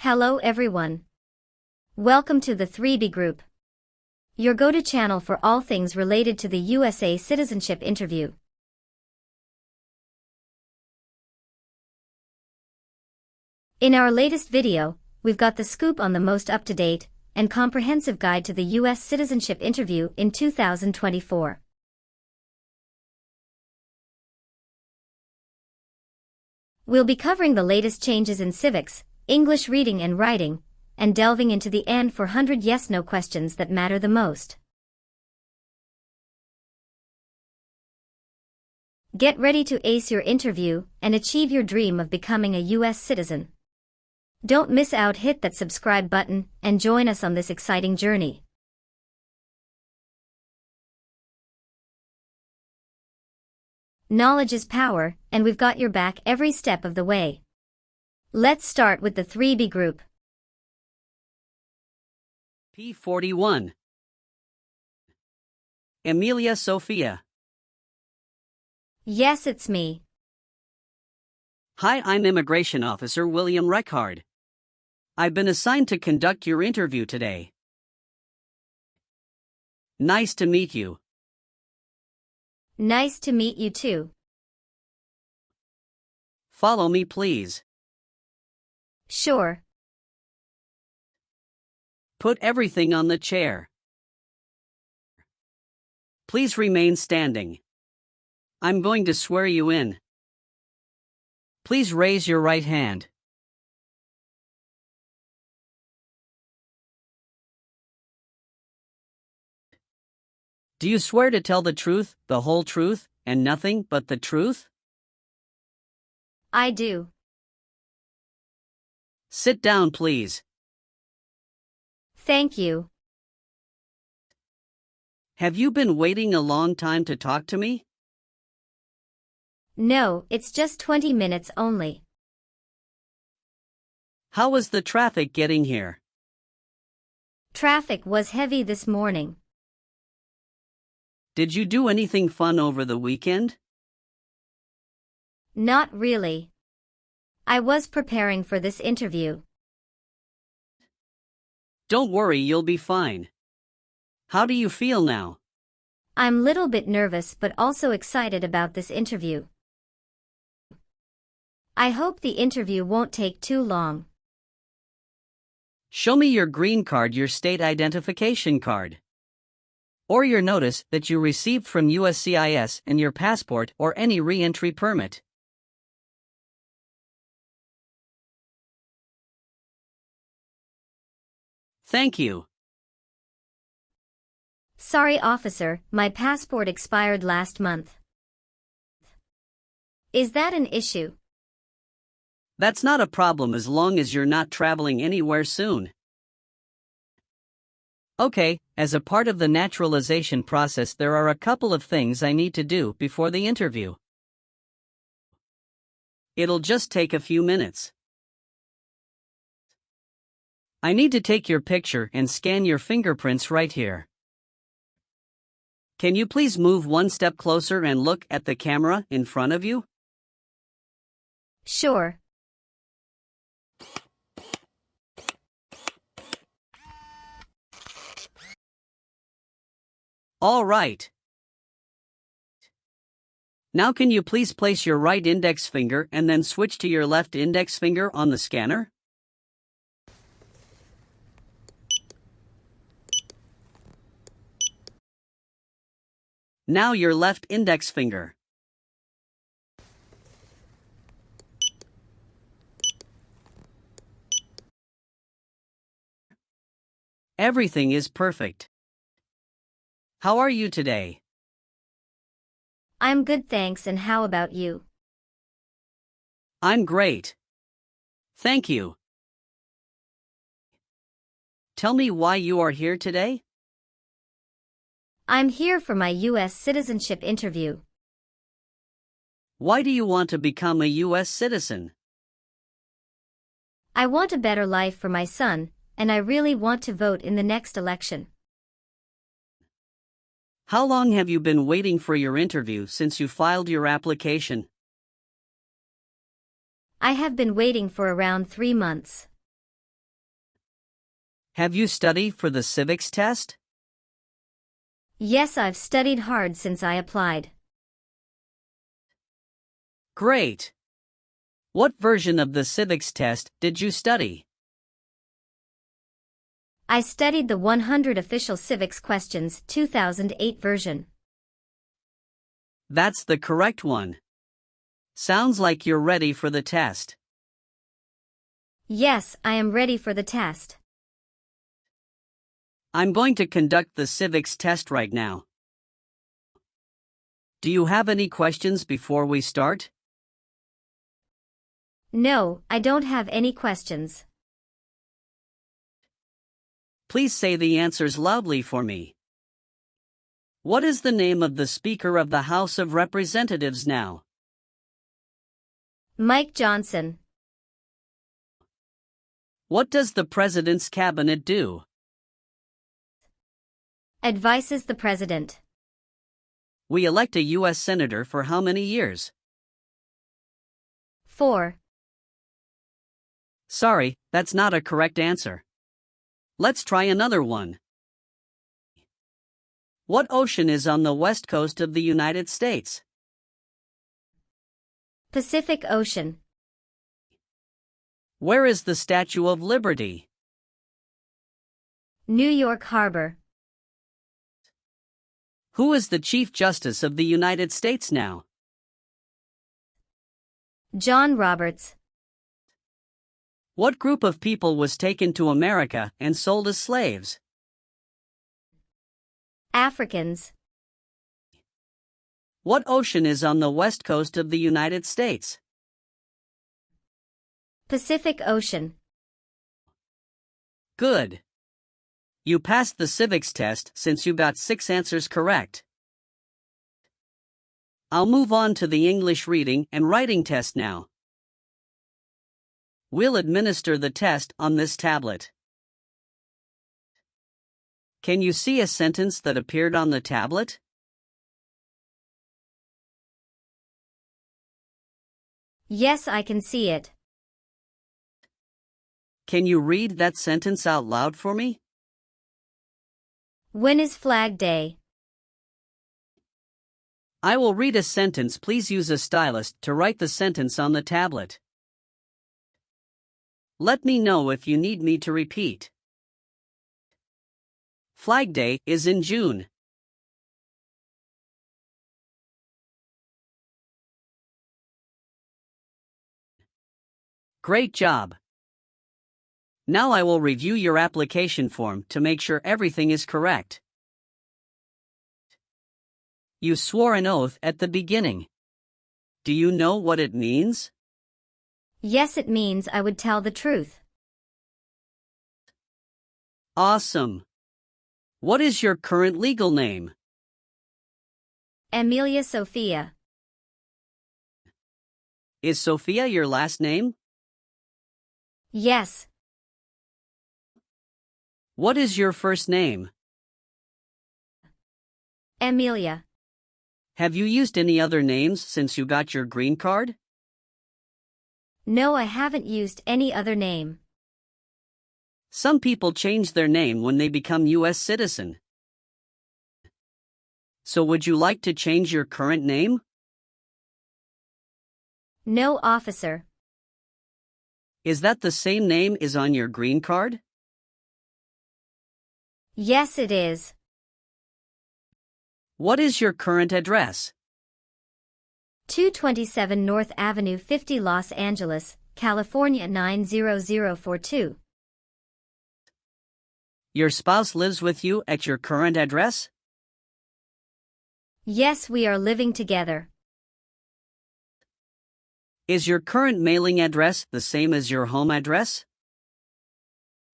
Hello everyone. Welcome to the 3B Group, your go-to channel for all things related to the USA citizenship interview. In our latest video, we've got the scoop on the most up-to-date and comprehensive guide to the US citizenship interview in 2024. We'll be covering the latest changes in civics, English reading and writing, and delving into the N400 yes-no questions that matter the most. Get ready to ace your interview and achieve your dream of becoming a US citizen. Don't miss out, hit that subscribe button and join us on this exciting journey. Knowledge is power, and we've got your back every step of the way. Let's start with the 3B Group. P41. Emilia Sophia. Yes, it's me. Hi, I'm Immigration Officer William Reckard. I've been assigned to conduct your interview today. Nice to meet you. Nice to meet you too. Follow me, please. Sure. Put everything on the chair. Please remain standing. I'm going to swear you in. Please raise your right hand. Do you swear to tell the truth, the whole truth, and nothing but the truth? I do. Sit down, please. Thank you. Have you been waiting a long time to talk to me? No, it's just 20 minutes only. How was the traffic getting here? Traffic was heavy this morning. Did you do anything fun over the weekend? Not really. I was preparing for this interview. Don't worry, you'll be fine. How do you feel now? I'm a little bit nervous but also excited about this interview. I hope the interview won't take too long. Show me your green card, your state identification card, or your notice that you received from USCIS, and your passport or any re-entry permit. Thank you. Sorry, officer, my passport expired last month. Is that an issue? That's not a problem as long as you're not traveling anywhere soon. Okay, as a part of the naturalization process, there are a couple of things I need to do before the interview. It'll just take a few minutes. I need to take your picture and scan your fingerprints right here. Can you please move one step closer and look at the camera in front of you? Sure. All right. Now can you please place your right index finger and then switch to your left index finger on the scanner? Now your left index finger. Everything is perfect. How are you today? I'm good, thanks, and how about you? I'm great. Thank you. Tell me why you are here today? I'm here for my US citizenship interview. Why do you want to become a US citizen? I want a better life for my son, and I really want to vote in the next election. How long have you been waiting for your interview since you filed your application? I have been waiting for around 3 months. Have you studied for the civics test? Yes, I've studied hard since I applied. Great! What version of the civics test did you study? I studied the 100 Official Civics Questions 2008 version. That's the correct one. Sounds like you're ready for the test. Yes, I am ready for the test. I'm going to conduct the civics test right now. Do you have any questions before we start? No, I don't have any questions. Please say the answers loudly for me. What is the name of the Speaker of the House of Representatives now? Mike Johnson. What does the President's Cabinet do? Advises the President. We elect a U.S. Senator for how many years? 4. Sorry, that's not a correct answer. Let's try another one. What ocean is on the west coast of the United States? Pacific Ocean. Where is the Statue of Liberty? New York Harbor. Who is the Chief Justice of the United States now? John Roberts. What group of people was taken to America and sold as slaves? Africans. What ocean is on the west coast of the United States? Pacific Ocean. Good. You passed the civics test since you got 6 answers correct. I'll move on to the English reading and writing test now. We'll administer the test on this tablet. Can you see a sentence that appeared on the tablet? Yes, I can see it. Can you read that sentence out loud for me? When is Flag Day? I will read a sentence. Please use a stylus to write the sentence on the tablet. Let me know if you need me to repeat. Flag Day is in June. Great job. Now I will review your application form to make sure everything is correct. You swore an oath at the beginning. Do you know what it means? Yes, it means I would tell the truth. Awesome. What is your current legal name? Amelia Sophia. Is Sophia your last name? Yes. What is your first name? Amelia. Have you used any other names since you got your green card? No, I haven't used any other name. Some people change their name when they become U.S. citizen. So would you like to change your current name? No, officer. Is that the same name is on your green card? Yes, it is. What is your current address? 227 North Avenue 50 Los Angeles, California 90042. Your spouse lives with you at your current address? Yes, we are living together. Is your current mailing address the same as your home address?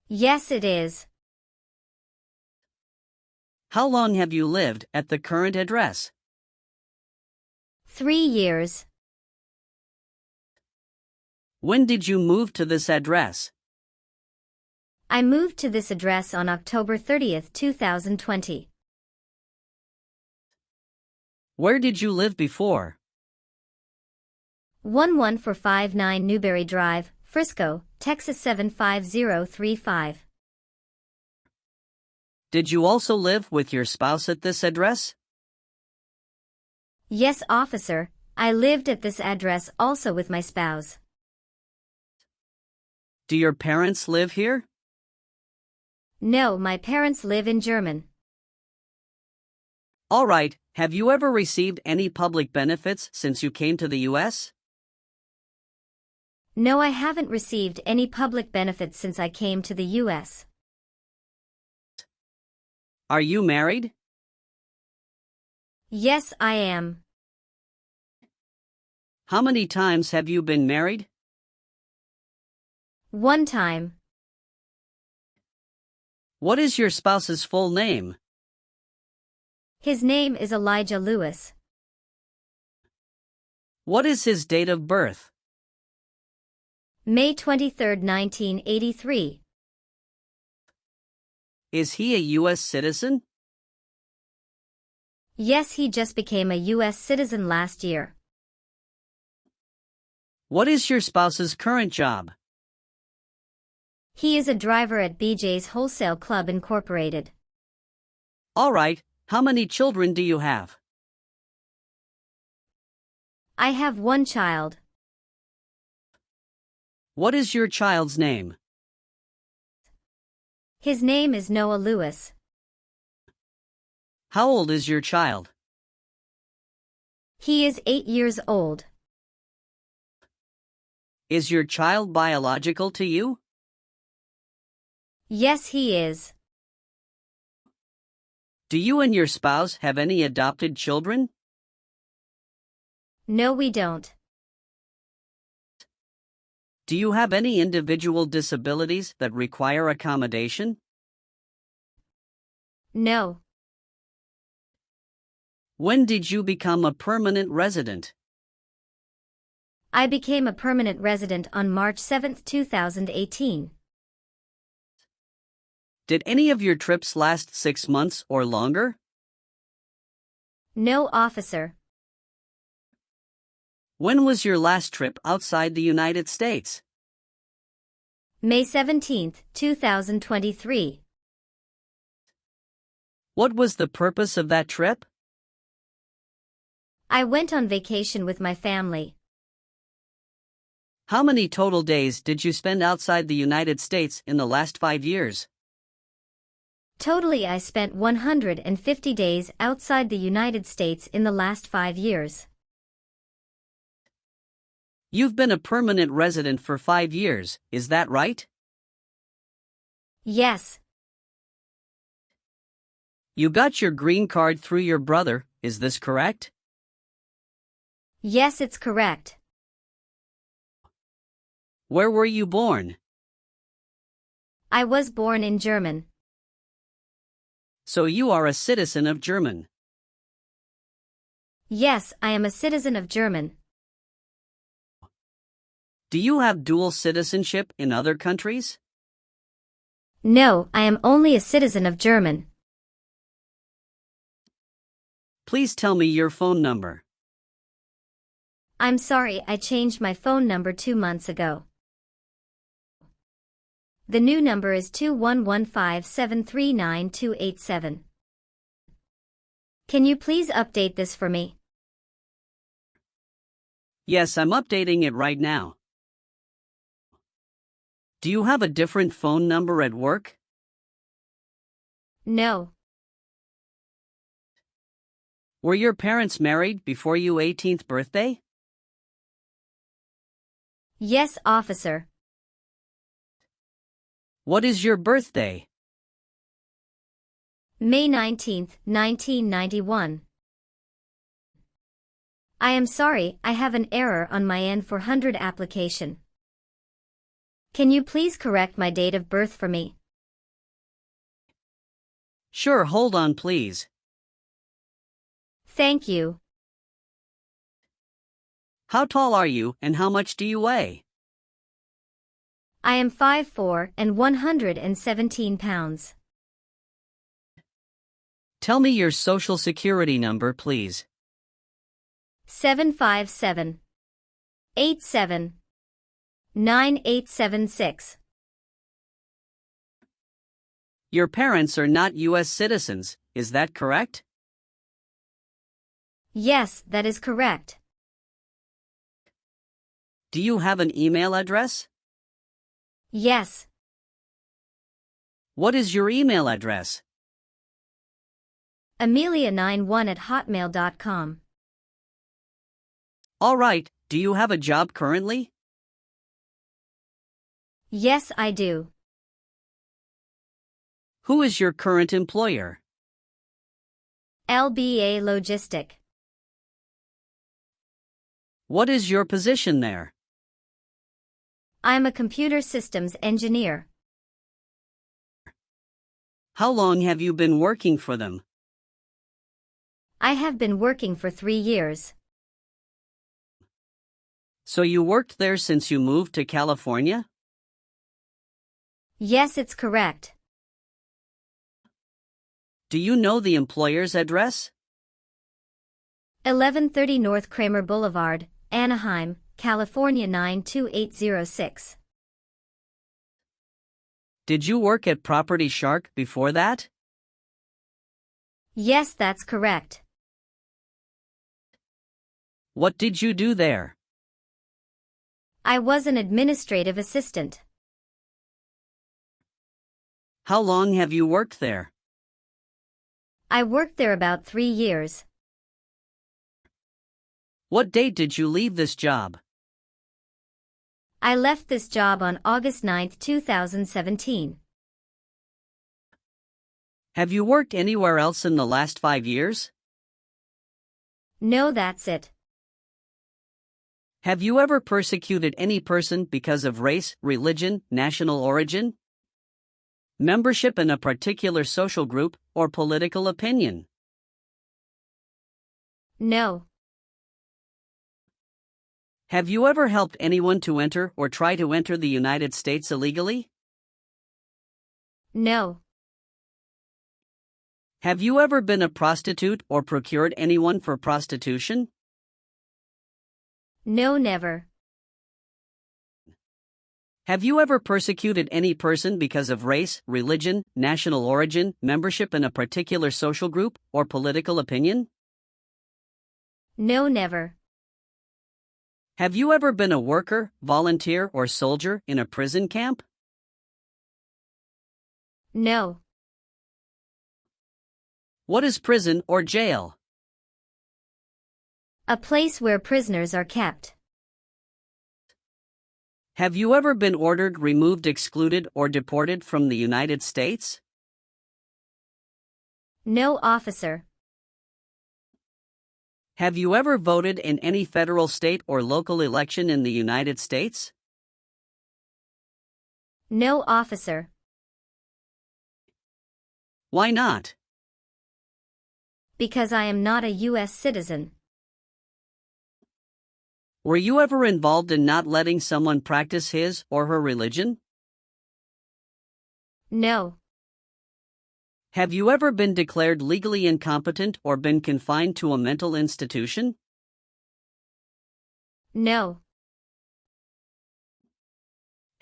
Yes, it is. How long have you lived at the current address? 3 years. When did you move to this address? I moved to this address on October 30th, 2020. Where did you live before? 11459 Newberry Drive, Frisco, Texas 75035. Did you also live with your spouse at this address? Yes, officer, I lived at this address also with my spouse. Do your parents live here? No, my parents live in Germany. All right, have you ever received any public benefits since you came to the US? No, I haven't received any public benefits since I came to the US. Are you married? Yes, I am. How many times have you been married? One time. What is your spouse's full name? His name is Elijah Lewis. What is his date of birth? May 23, 1983. Is he a US citizen? Yes, he just became a US citizen last year. What is your spouse's current job? He is a driver at BJ's Wholesale Club Incorporated. All right, how many children do you have? I have one child. What is your child's name? His name is Noah Lewis. How old is your child? He is 8 years old. Is your child biological to you? Yes, he is. Do you and your spouse have any adopted children? No, we don't. Do you have any individual disabilities that require accommodation? No. When did you become a permanent resident? I became a permanent resident on March 7, 2018. Did any of your trips last 6 months or longer? No, officer. When was your last trip outside the United States? May 17, 2023. What was the purpose of that trip? I went on vacation with my family. How many total days did you spend outside the United States in the last 5 years? Totally, I spent 150 days outside the United States in the last 5 years. You've been a permanent resident for 5 years, is that right? Yes. You got your green card through your brother, is this correct? Yes, it's correct. Where were you born? I was born in Germany. So you are a citizen of Germany. Yes, I am a citizen of Germany. Do you have dual citizenship in other countries? No, I am only a citizen of Germany. Please tell me your phone number. I'm sorry, I changed my phone number 2 months ago. The new number is 2115739287. Can you please update this for me? Yes, I'm updating it right now. Do you have a different phone number at work? No. Were your parents married before your 18th birthday? Yes, officer. What is your birthday? May 19, 1991. I am sorry, I have an error on my N400 application. Can you please correct my date of birth for me? Sure, hold on please. Thank you. How tall are you and how much do you weigh? I am 5'4" and 117 pounds. Tell me your social security number, please. 757 87 9876. Your parents are not US citizens, is that correct? Yes, that is correct. Do you have an email address? Yes. What is your email address? Amelia91@hotmail.com. All right, do you have a job currently? Yes, I do. Who is your current employer? LBA Logistic. What is your position there? I'm a computer systems engineer. How long have you been working for them? I have been working for 3 years. So you worked there since you moved to California? Yes, it's correct. Do you know the employer's address? 1130 North Kramer Boulevard, Anaheim, California 92806. Did you work at Property Shark before that? Yes, that's correct. What did you do there? I was an administrative assistant. How long have you worked there? I worked there about 3 years. What date did you leave this job? I left this job on August 9, 2017. Have you worked anywhere else in the last 5 years? No, that's it. Have you ever persecuted any person because of race, religion, national origin, membership in a particular social group, or political opinion? No. Have you ever helped anyone to enter or try to enter the United States illegally? No. Have you ever been a prostitute or procured anyone for prostitution? No, never. Have you ever persecuted any person because of race, religion, national origin, membership in a particular social group, or political opinion? No, never. Have you ever been a worker, volunteer, or soldier in a prison camp? No. What is prison or jail? A place where prisoners are kept. Have you ever been ordered, removed, excluded, or deported from the United States? No, officer. Have you ever voted in any federal, state, or local election in the United States? No, officer. Why not? Because I am not a U.S. citizen. Were you ever involved in not letting someone practice his or her religion? No. Have you ever been declared legally incompetent or been confined to a mental institution? No.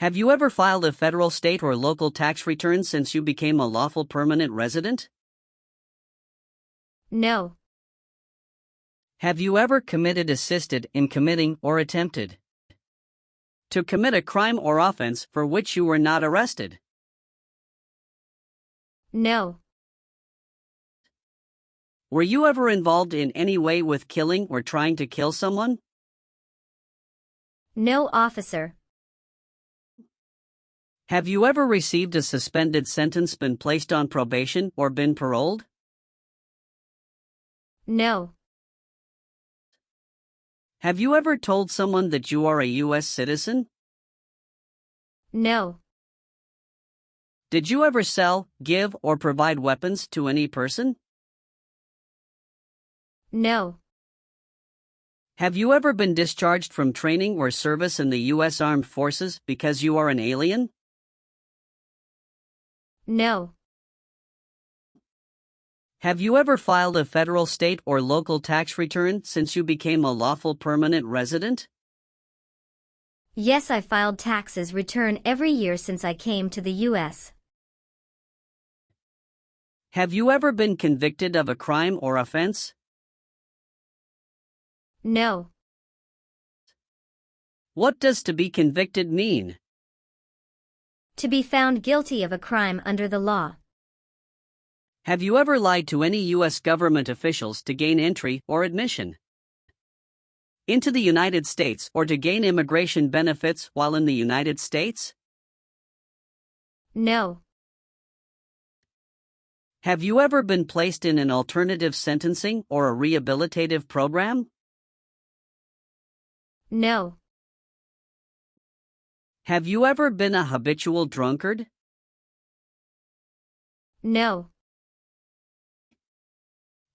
Have you ever filed a federal, state, or local tax return since you became a lawful permanent resident? No. Have you ever committed, assisted in committing, or attempted to commit a crime or offense for which you were not arrested? No. Were you ever involved in any way with killing or trying to kill someone? No, officer. Have you ever received a suspended sentence, been placed on probation, or been paroled? No. Have you ever told someone that you are a U.S. citizen? No. Did you ever sell, give, or provide weapons to any person? No. Have you ever been discharged from training or service in the U.S. Armed Forces because you are an alien? No. Have you ever filed a federal, state, or local tax return since you became a lawful permanent resident? Yes, I filed taxes return every year since I came to the U.S. Have you ever been convicted of a crime or offense? No. What does to be convicted mean? To be found guilty of a crime under the law. Have you ever lied to any U.S. government officials to gain entry or admission into the United States or to gain immigration benefits while in the United States? No. Have you ever been placed in an alternative sentencing or a rehabilitative program? No. Have you ever been a habitual drunkard? No.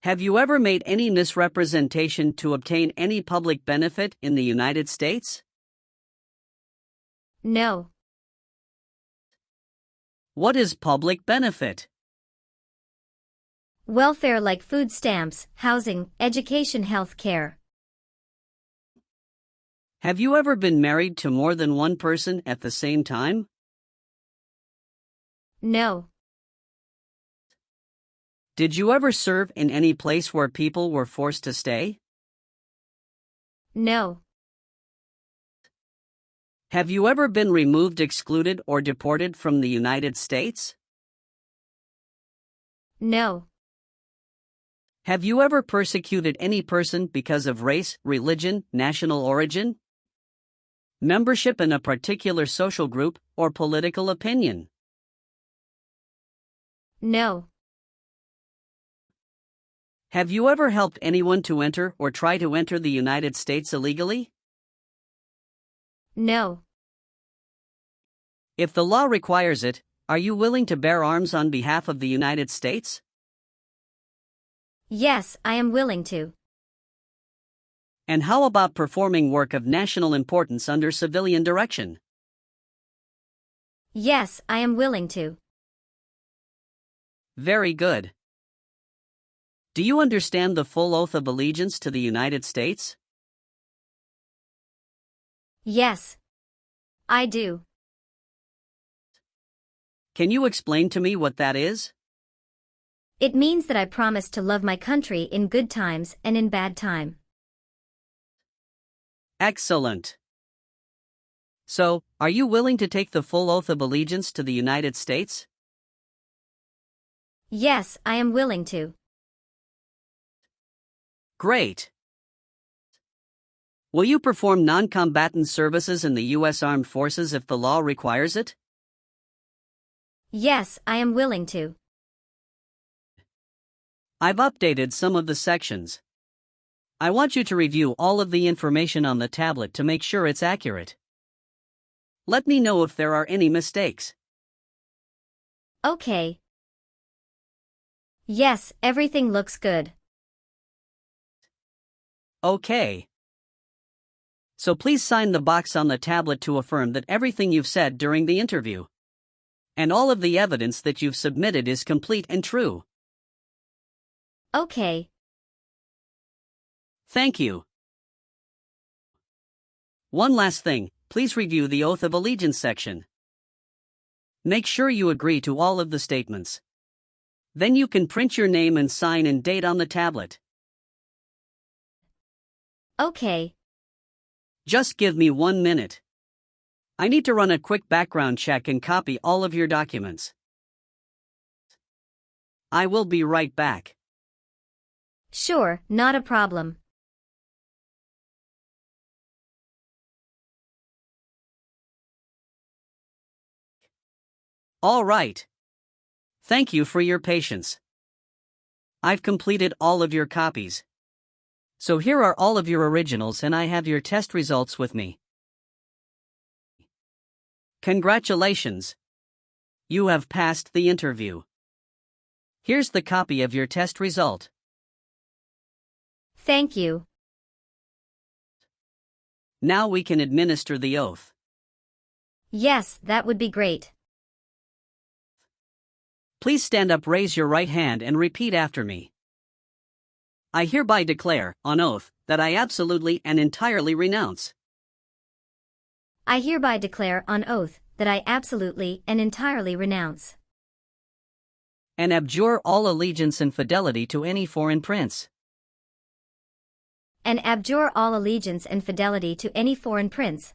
Have you ever made any misrepresentation to obtain any public benefit in the United States? No. What is public benefit? Welfare like food stamps, housing, education, health care. Have you ever been married to more than one person at the same time? No. Did you ever serve in any place where people were forced to stay? No. Have you ever been removed, excluded, or deported from the United States? No. Have you ever persecuted any person because of race, religion, national origin, membership in a particular social group, or political opinion? No. Have you ever helped anyone to enter or try to enter the United States illegally? No. If the law requires it, are you willing to bear arms on behalf of the United States? Yes, I am willing to. And how about performing work of national importance under civilian direction? Yes, I am willing to. Very good. Do you understand the full oath of allegiance to the United States? Yes, I do. Can you explain to me what that is? It means that I promise to love my country in good times and in bad time. Excellent. So, are you willing to take the full oath of allegiance to the United States? Yes, I am willing to. Great. Will you perform non-combatant services in the U.S. Armed Forces if the law requires it? Yes, I am willing to. I've updated some of the sections. I want you to review all of the information on the tablet to make sure it's accurate. Let me know if there are any mistakes. Okay. Yes, everything looks good. Okay. So please sign the box on the tablet to affirm that everything you've said during the interview and all of the evidence that you've submitted is complete and true. Okay. Thank you. One last thing, please review the Oath of Allegiance section. Make sure you agree to all of the statements. Then you can print your name and sign and date on the tablet. Okay. Just give me 1 minute. I need to run a quick background check and copy all of your documents. I will be right back. Sure, not a problem. All right. Thank you for your patience. I've completed all of your copies. So here are all of your originals and I have your test results with me. Congratulations! You have passed the interview. Here's the copy of your test result. Thank you. Now we can administer the oath. Yes, that would be great. Please stand up, raise your right hand and repeat after me. I hereby declare, on oath, that I absolutely and entirely renounce I hereby declare on oath that I absolutely and entirely renounce and abjure all allegiance and fidelity to any foreign prince, and abjure all allegiance and fidelity to any foreign prince,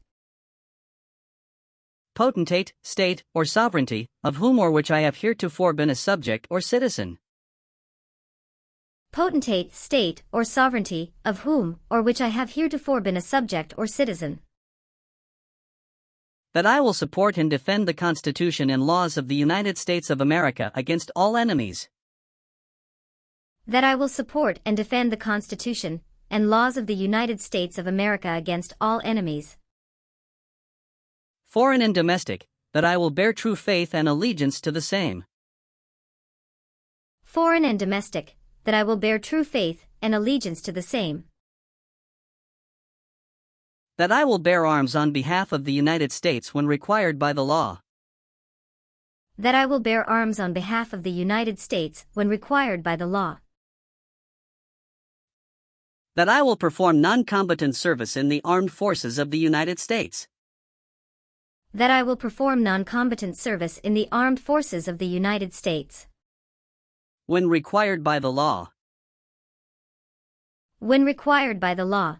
potentate, state, or sovereignty, of whom or which I have heretofore been a subject or citizen. Potentate, state, or sovereignty, of whom or which I have heretofore been a subject or citizen. That I will support and defend the Constitution and laws of the United States of America against all enemies. That I will support and defend the Constitution and laws of the United States of America against all enemies. Foreign and domestic, that I will bear true faith and allegiance to the same. Foreign and domestic, that I will bear true faith and allegiance to the same. That I will bear arms on behalf of the United States when required by the law. That I will bear arms on behalf of the United States when required by the law. That I will perform non-combatant service in the armed forces of the United States. That I will perform non-combatant service in the armed forces of the United States. When required by the law. When required by the law.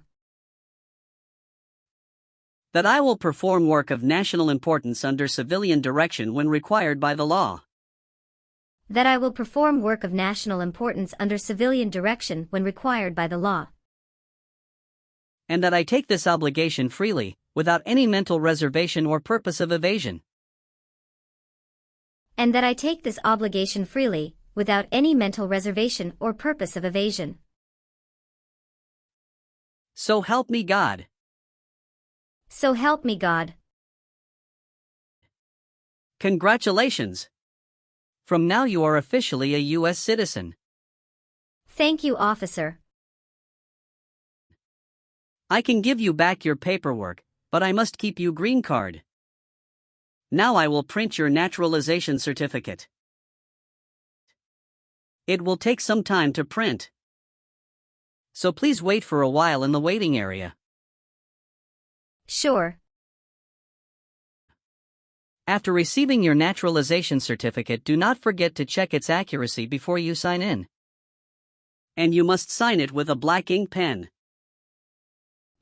That I will perform work of national importance under civilian direction when required by the law. That I will perform work of national importance under civilian direction when required by the law. And that I take this obligation freely, without any mental reservation or purpose of evasion. And that I take this obligation freely, without any mental reservation or purpose of evasion. So help me God. So help me God. Congratulations! From now you are officially a U.S. citizen. Thank you, officer. I can give you back your paperwork, but I must keep you green card. Now I will print your naturalization certificate. It will take some time to print. So please wait for a while in the waiting area. Sure. After receiving your naturalization certificate, do not forget to check its accuracy before you sign in. And you must sign it with a black ink pen.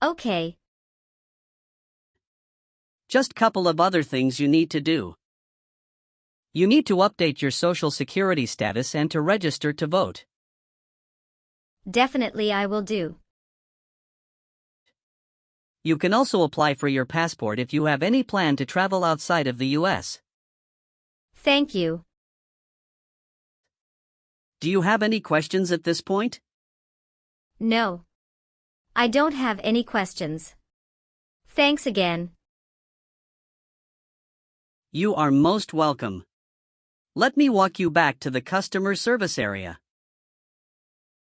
Okay. Just couple of other things you need to do. You need to update your Social Security status and to register to vote. Definitely I will do. You can also apply for your passport if you have any plan to travel outside of the U.S. Thank you. Do you have any questions at this point? No. I don't have any questions. Thanks again. You are most welcome. Let me walk you back to the customer service area.